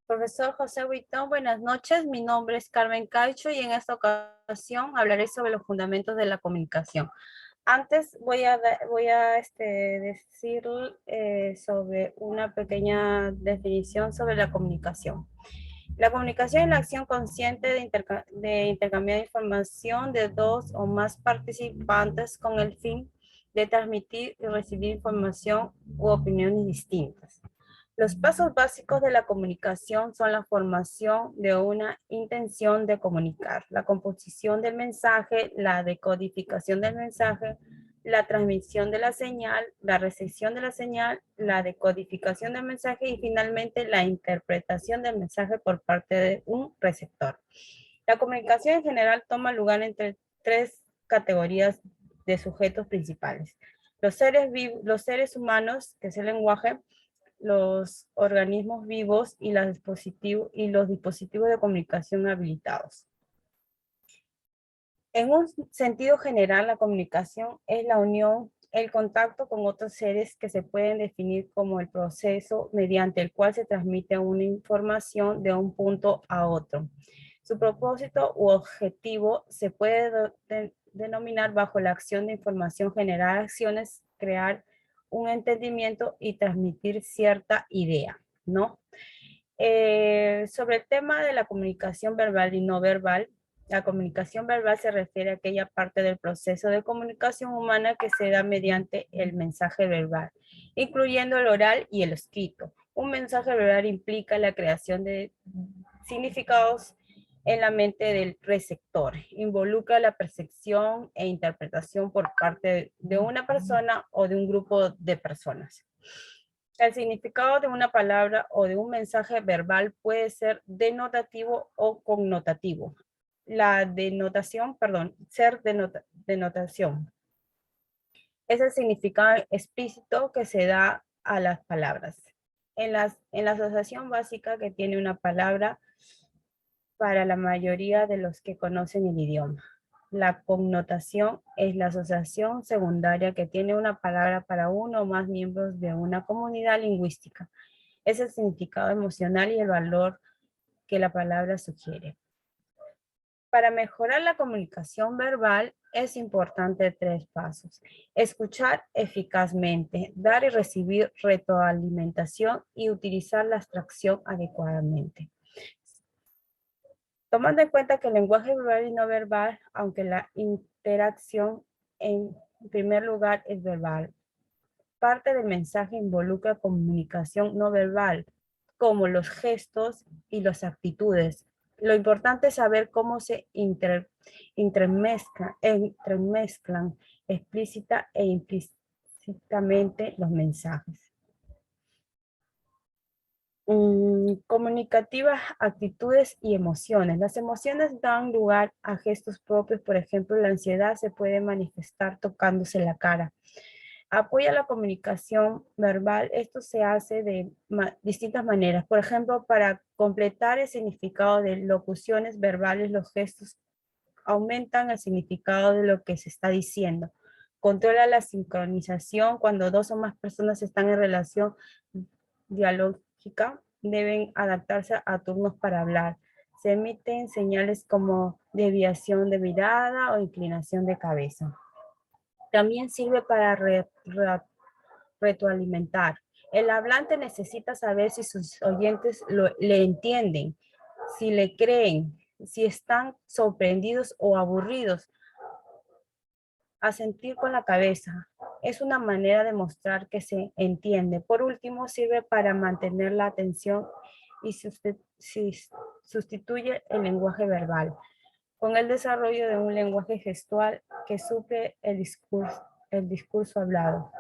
Profesor José Huitón, buenas noches. Mi nombre es Carmen Caicho y en esta ocasión hablaré sobre los fundamentos de la comunicación. Antes voy a decir sobre una pequeña definición sobre la comunicación. La comunicación es la acción consciente de intercambiar información de dos o más participantes con el fin de transmitir y recibir información u opiniones distintas. Los pasos básicos de la comunicación son la formación de una intención de comunicar, la composición del mensaje, la decodificación del mensaje, la transmisión de la señal, la recepción de la señal, la decodificación del mensaje y finalmente la interpretación del mensaje por parte de un receptor. La comunicación en general toma lugar entre tres categorías de sujetos principales. Los seres humanos, que es el lenguaje, los organismos vivos y los dispositivos de comunicación habilitados. En un sentido general, la comunicación es la unión, el contacto con otros seres que se pueden definir como el proceso mediante el cual se transmite una información de un punto a otro. Su propósito u objetivo se puede denominar bajo la acción de información, generar acciones, crear un entendimiento y transmitir cierta idea, ¿no? Sobre el tema de la comunicación verbal y no verbal, la comunicación verbal se refiere a aquella parte del proceso de comunicación humana que se da mediante el mensaje verbal, incluyendo el oral y el escrito. Un mensaje verbal implica la creación de significados en la mente del receptor, involucra la percepción e interpretación por parte de una persona o de un grupo de personas. El significado de una palabra o de un mensaje verbal puede ser denotativo o connotativo. La denotación, perdón, denotación es el significado explícito que se da a las palabras. En la asociación básica que tiene una palabra para la mayoría de los que conocen el idioma. La connotación es la asociación secundaria que tiene una palabra para uno o más miembros de una comunidad lingüística. Es el significado emocional y el valor que la palabra sugiere. Para mejorar la comunicación verbal es importante tres pasos. Escuchar eficazmente, dar y recibir retroalimentación y utilizar la abstracción adecuadamente. Tomando en cuenta que el lenguaje verbal y no verbal, aunque la interacción en primer lugar es verbal, parte del mensaje involucra comunicación no verbal, como los gestos y las actitudes. Lo importante es saber cómo se entremezclan explícita e implícitamente los mensajes. Comunicativas, actitudes y emociones. Las emociones dan lugar a gestos propios, por ejemplo, la ansiedad se puede manifestar tocándose la cara. Apoya la comunicación verbal, esto se hace de distintas maneras. Por ejemplo, para completar el significado de locuciones verbales, los gestos aumentan el significado de lo que se está diciendo. Controla la sincronización cuando dos o más personas están en relación dialógica, deben adaptarse a turnos para hablar. Se emiten señales como desviación de mirada o inclinación de cabeza. También sirve para retroalimentar. El hablante necesita saber si sus oyentes le entienden, si le creen, si están sorprendidos o aburridos. Asentir con la cabeza es una manera de mostrar que se entiende. Por último, sirve para mantener la atención y sustituye el lenguaje verbal con el desarrollo de un lenguaje gestual que suple el discurso hablado.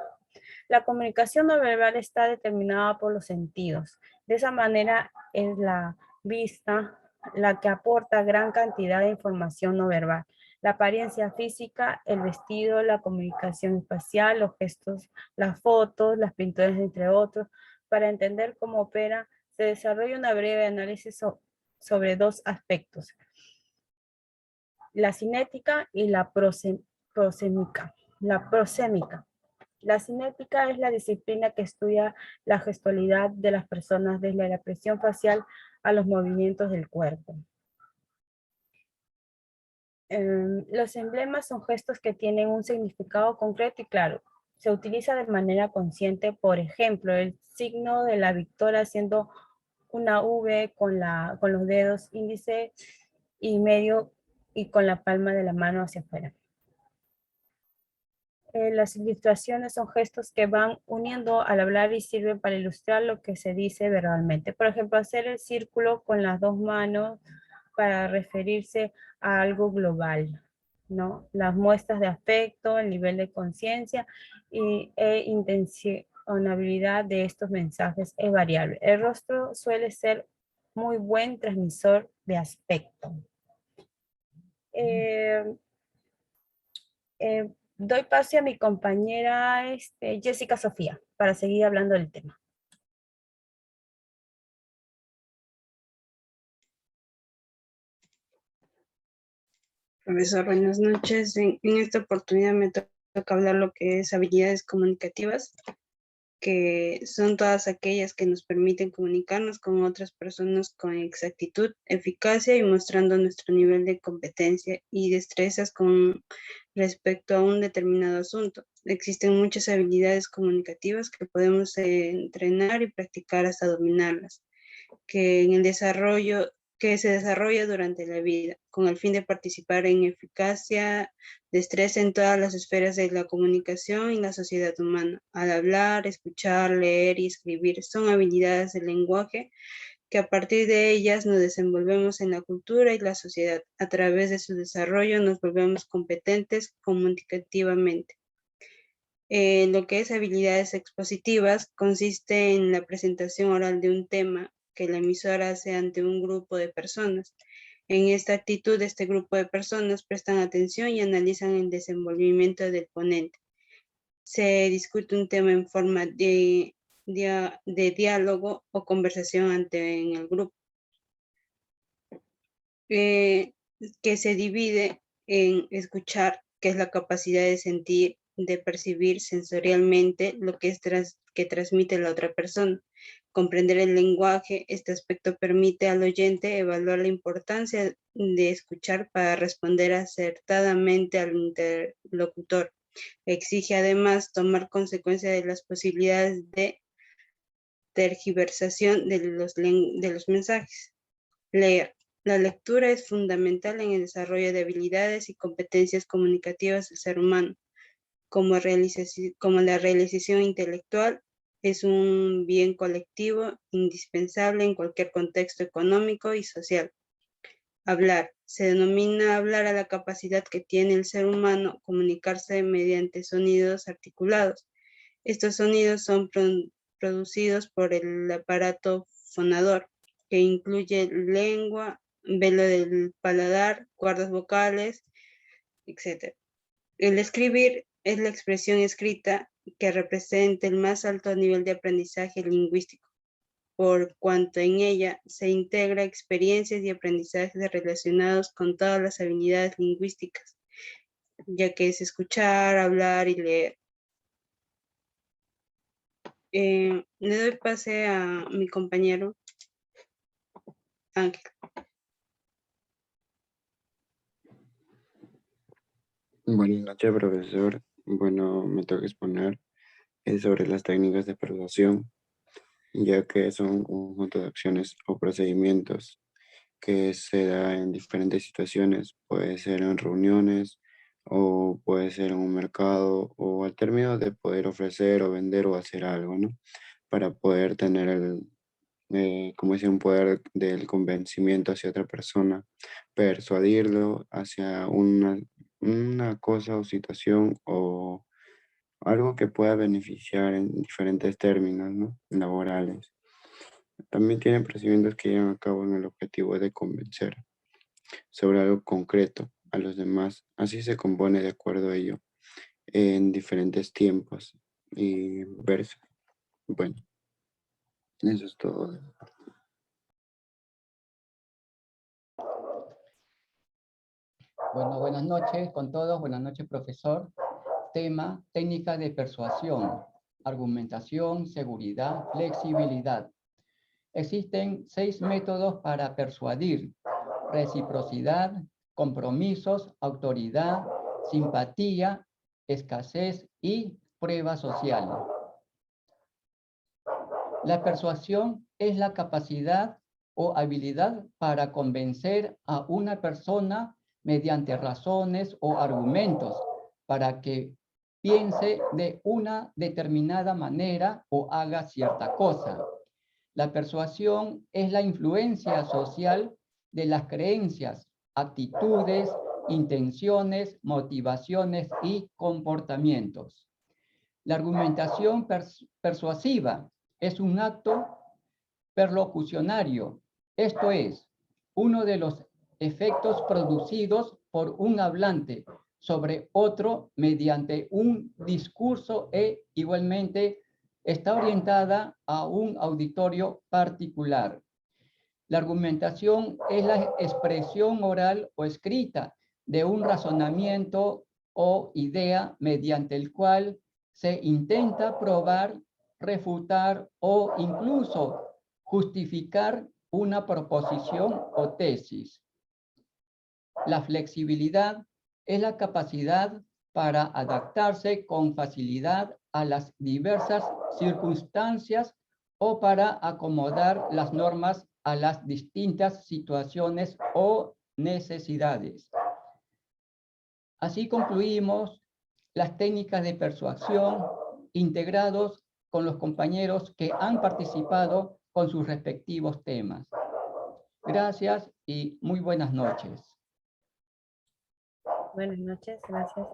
La comunicación no verbal está determinada por los sentidos. De esa manera es la vista la que aporta gran cantidad de información no verbal. La apariencia física, el vestido, la comunicación espacial, los gestos, las fotos, las pinturas, entre otros. Para entender cómo opera, se desarrolla una breve análisis sobre dos aspectos: la cinética y la prosémica. La prosémica. La cinética es la disciplina que estudia la gestualidad de las personas desde la expresión facial a los movimientos del cuerpo. Los emblemas son gestos que tienen un significado concreto y claro. Se utiliza de manera consciente, por ejemplo, el signo de la victoria haciendo una V con los dedos índice y medio y con la palma de la mano hacia afuera. Las ilustraciones son gestos que van uniendo al hablar y sirven para ilustrar lo que se dice verbalmente. Por ejemplo, hacer el círculo con las dos manos para referirse a algo global, ¿no? Las muestras de afecto, el nivel de conciencia e intencionalidad de estos mensajes es variable. El rostro suele ser muy buen transmisor de aspecto. Eh, Doy paso a mi compañera Jessica Sofía para seguir hablando del tema. Profesor, buenas noches. En esta oportunidad me toca hablar lo que es habilidades comunicativas, que son todas aquellas que nos permiten comunicarnos con otras personas con exactitud, eficacia y mostrando nuestro nivel de competencia y destrezas con respecto a un determinado asunto. Existen muchas habilidades comunicativas que podemos entrenar y practicar hasta dominarlas, que en el desarrollo que se desarrolla durante la vida, con el fin de participar en eficacia, destreza en todas las esferas de la comunicación y la sociedad humana. Al hablar, escuchar, leer y escribir son habilidades del lenguaje que a partir de ellas nos desenvolvemos en la cultura y la sociedad. A través de su desarrollo nos volvemos competentes comunicativamente. Lo que es habilidades expositivas consiste en la presentación oral de un tema que la emisora hace ante un grupo de personas. En esta actitud, este grupo de personas prestan atención y analizan el desenvolvimiento del ponente. Se discute un tema en forma de diálogo o conversación en el grupo, que se divide en escuchar, que es la capacidad de sentir, de percibir sensorialmente lo que que transmite la otra persona. Comprender el lenguaje, este aspecto permite al oyente evaluar la importancia de escuchar para responder acertadamente al interlocutor. Exige además tomar consecuencia de las posibilidades de tergiversación de los mensajes. Leer. La lectura es fundamental en el desarrollo de habilidades y competencias comunicativas del ser humano, como la realización intelectual es un bien colectivo indispensable en cualquier contexto económico y social. Hablar. Se denomina hablar a la capacidad que tiene el ser humano comunicarse mediante sonidos articulados. Estos sonidos son producidos por el aparato fonador, que incluye lengua, velo del paladar, cuerdas vocales, etc. El escribir es la expresión escrita que representa el más alto nivel de aprendizaje lingüístico, por cuanto en ella se integra experiencias y aprendizajes relacionados con todas las habilidades lingüísticas, ya que es escuchar, hablar y leer. Le doy pase a mi compañero Ángel. Buenas noches, profesor. Bueno, me toca exponer sobre las técnicas de persuasión, ya que son un conjunto de acciones o procedimientos que se da en diferentes situaciones. Puede ser en reuniones o puede ser en un mercado o al término de poder ofrecer o vender o hacer algo, ¿no? Para poder tener como decir, un poder del convencimiento hacia otra persona, persuadirlo hacia una cosa o situación o algo que pueda beneficiar en diferentes términos, ¿no? Laborales. También tienen procedimientos que llevan a cabo en el objetivo de convencer sobre algo concreto a los demás. Así se compone de acuerdo a ello en diferentes tiempos y versos. Bueno, eso es todo. Bueno, buenas noches con todos. Buenas noches, profesor. tema técnica de persuasión, argumentación, seguridad, flexibilidad. Existen 6 métodos para persuadir: reciprocidad, compromisos, autoridad, simpatía, escasez y prueba social. La persuasión es la capacidad o habilidad para convencer a una persona mediante razones o argumentos para que piense de una determinada manera o haga cierta cosa. La persuasión es la influencia social de las creencias, actitudes, intenciones, motivaciones y comportamientos. La argumentación persuasiva es un acto perlocucionario, esto es, uno de los efectos producidos por un hablante sobre otro mediante un discurso e igualmente está orientada a un auditorio particular. La argumentación es la expresión oral o escrita de un razonamiento o idea mediante el cual se intenta probar, refutar o incluso justificar una proposición o tesis. La flexibilidad es la capacidad para adaptarse con facilidad a las diversas circunstancias o para acomodar las normas a las distintas situaciones o necesidades. Así concluimos las técnicas de persuasión integrados con los compañeros que han participado con sus respectivos temas. Gracias y muy buenas noches. Buenas noches, gracias.